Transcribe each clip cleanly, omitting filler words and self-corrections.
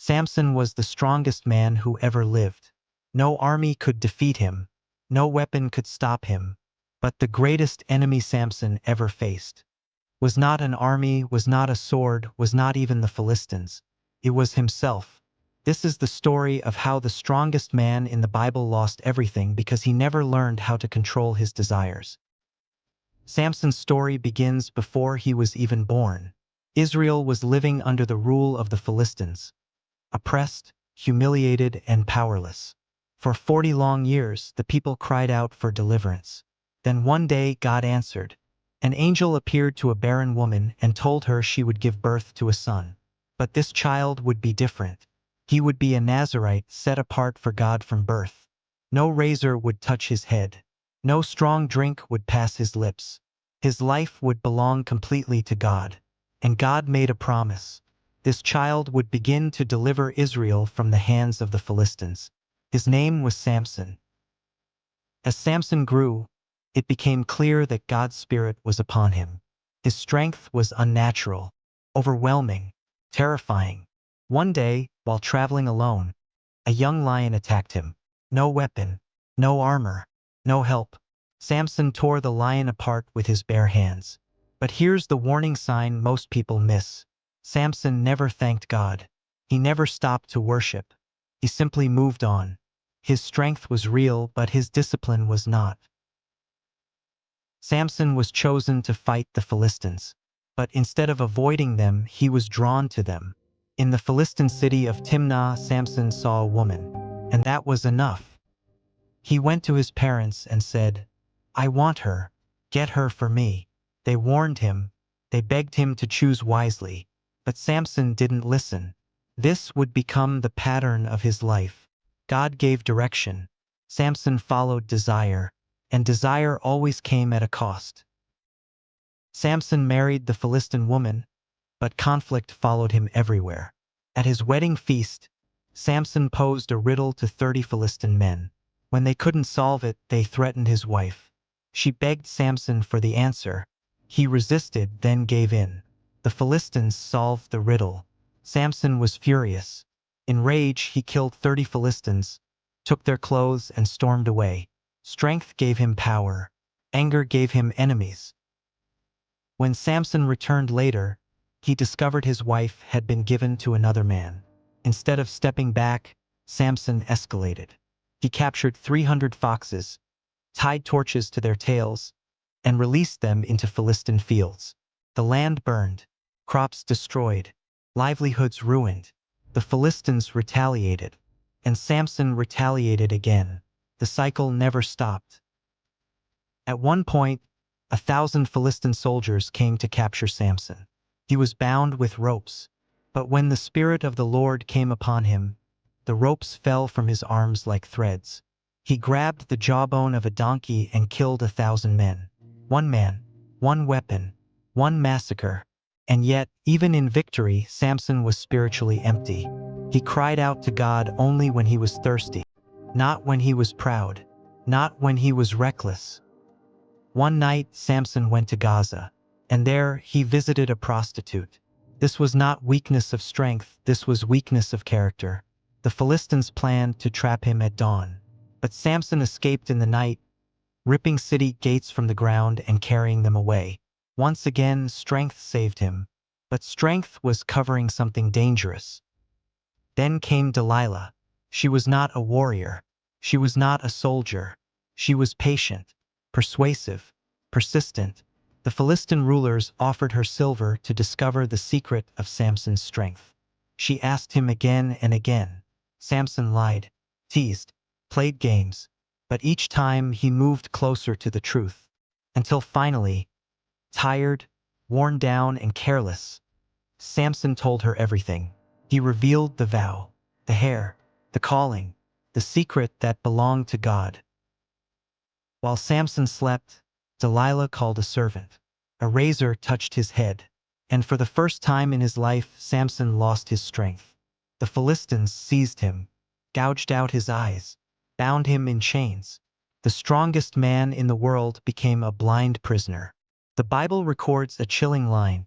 Samson was the strongest man who ever lived. No army could defeat him. No weapon could stop him. But the greatest enemy Samson ever faced was not an army, was not a sword, was not even the Philistines. It was himself. This is the story of how the strongest man in the Bible lost everything because he never learned how to control his desires. Samson's story begins before he was even born. Israel was living under the rule of the Philistines, oppressed, humiliated, and powerless. For 40 long years, the people cried out for deliverance. Then one day God answered. An angel appeared to a barren woman and told her she would give birth to a son. But this child would be different. He would be a Nazirite set apart for God from birth. No razor would touch his head. No strong drink would pass his lips. His life would belong completely to God. And God made a promise. This child would begin to deliver Israel from the hands of the Philistines. His name was Samson. As Samson grew, it became clear that God's Spirit was upon him. His strength was unnatural, overwhelming, terrifying. One day, while traveling alone, a young lion attacked him. No weapon, no armor, no help. Samson tore the lion apart with his bare hands. But here's the warning sign most people miss. Samson never thanked God. He never stopped to worship. He simply moved on. His strength was real, but his discipline was not. Samson was chosen to fight the Philistines, but instead of avoiding them, he was drawn to them. In the Philistine city of Timnah, Samson saw a woman, and that was enough. He went to his parents and said, "I want her. Get her for me." They warned him. They begged him to choose wisely. But Samson didn't listen. This would become the pattern of his life. God gave direction. Samson followed desire, and desire always came at a cost. Samson married the Philistine woman, but conflict followed him everywhere. At his wedding feast, Samson posed a riddle to 30 Philistine men. When they couldn't solve it, they threatened his wife. She begged Samson for the answer. He resisted, then gave in. The Philistines solved the riddle. Samson was furious. In rage, he killed 30 Philistines, took their clothes, and stormed away. Strength gave him power. Anger gave him enemies. When Samson returned later, he discovered his wife had been given to another man. Instead of stepping back, Samson escalated. He captured 300 foxes, tied torches to their tails, and released them into Philistine fields. The land burned, crops destroyed, livelihoods ruined. The Philistines retaliated, and Samson retaliated again. The cycle never stopped. At one point, 1,000 Philistine soldiers came to capture Samson. He was bound with ropes, but when the Spirit of the Lord came upon him, the ropes fell from his arms like threads. He grabbed the jawbone of a donkey and killed 1,000 men. One man, one weapon, one massacre. And yet, even in victory, Samson was spiritually empty. He cried out to God only when he was thirsty, not when he was proud, not when he was reckless. One night, Samson went to Gaza, and there he visited a prostitute. This was not weakness of strength, this was weakness of character. The Philistines planned to trap him at dawn, but Samson escaped in the night, ripping city gates from the ground and carrying them away. Once again, strength saved him, but strength was covering something dangerous. Then came Delilah. She was not a warrior. She was not a soldier. She was patient, persuasive, persistent. The Philistine rulers offered her silver to discover the secret of Samson's strength. She asked him again and again. Samson lied, teased, played games, but each time he moved closer to the truth, until finally, tired, worn down, and careless, Samson told her everything. He revealed the vow, the hair, the calling, the secret that belonged to God. While Samson slept, Delilah called a servant. A razor touched his head, and for the first time in his life, Samson lost his strength. The Philistines seized him, gouged out his eyes, bound him in chains. The strongest man in the world became a blind prisoner. The Bible records a chilling line.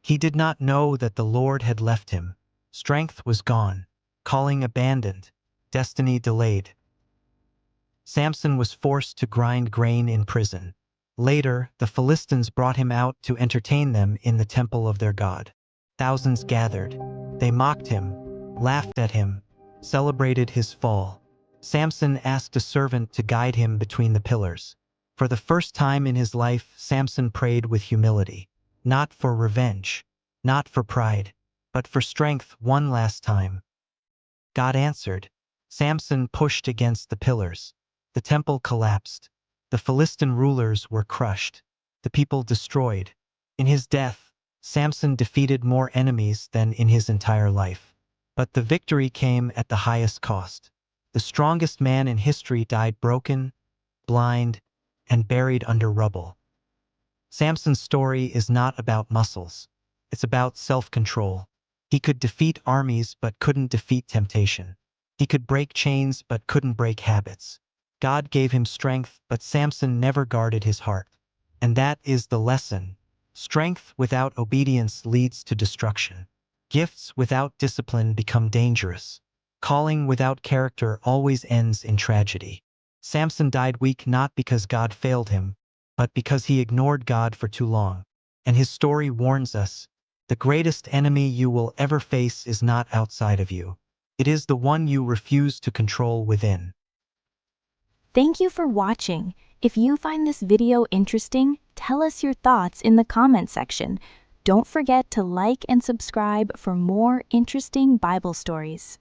He did not know that the Lord had left him. Strength was gone, calling abandoned, destiny delayed. Samson was forced to grind grain in prison. Later, the Philistines brought him out to entertain them in the temple of their god. Thousands gathered. They mocked him, laughed at him, celebrated his fall. Samson asked a servant to guide him between the pillars. For the first time in his life, Samson prayed with humility, not for revenge, not for pride, but for strength one last time. God answered. Samson pushed against the pillars. The temple collapsed. The Philistine rulers were crushed. The people destroyed. In his death, Samson defeated more enemies than in his entire life. But the victory came at the highest cost. The strongest man in history died broken, blind, and buried under rubble. Samson's story is not about muscles. It's about self-control. He could defeat armies but couldn't defeat temptation. He could break chains but couldn't break habits. God gave him strength, but Samson never guarded his heart. And that is the lesson. Strength without obedience leads to destruction. Gifts without discipline become dangerous. Calling without character always ends in tragedy. Samson died weak not because God failed him, but because he ignored God for too long. And his story warns us, the greatest enemy you will ever face is not outside of you. It is the one you refuse to control within. Thank you for watching. If you find this video interesting, tell us your thoughts in the comment section. Don't forget to like and subscribe for more interesting Bible stories.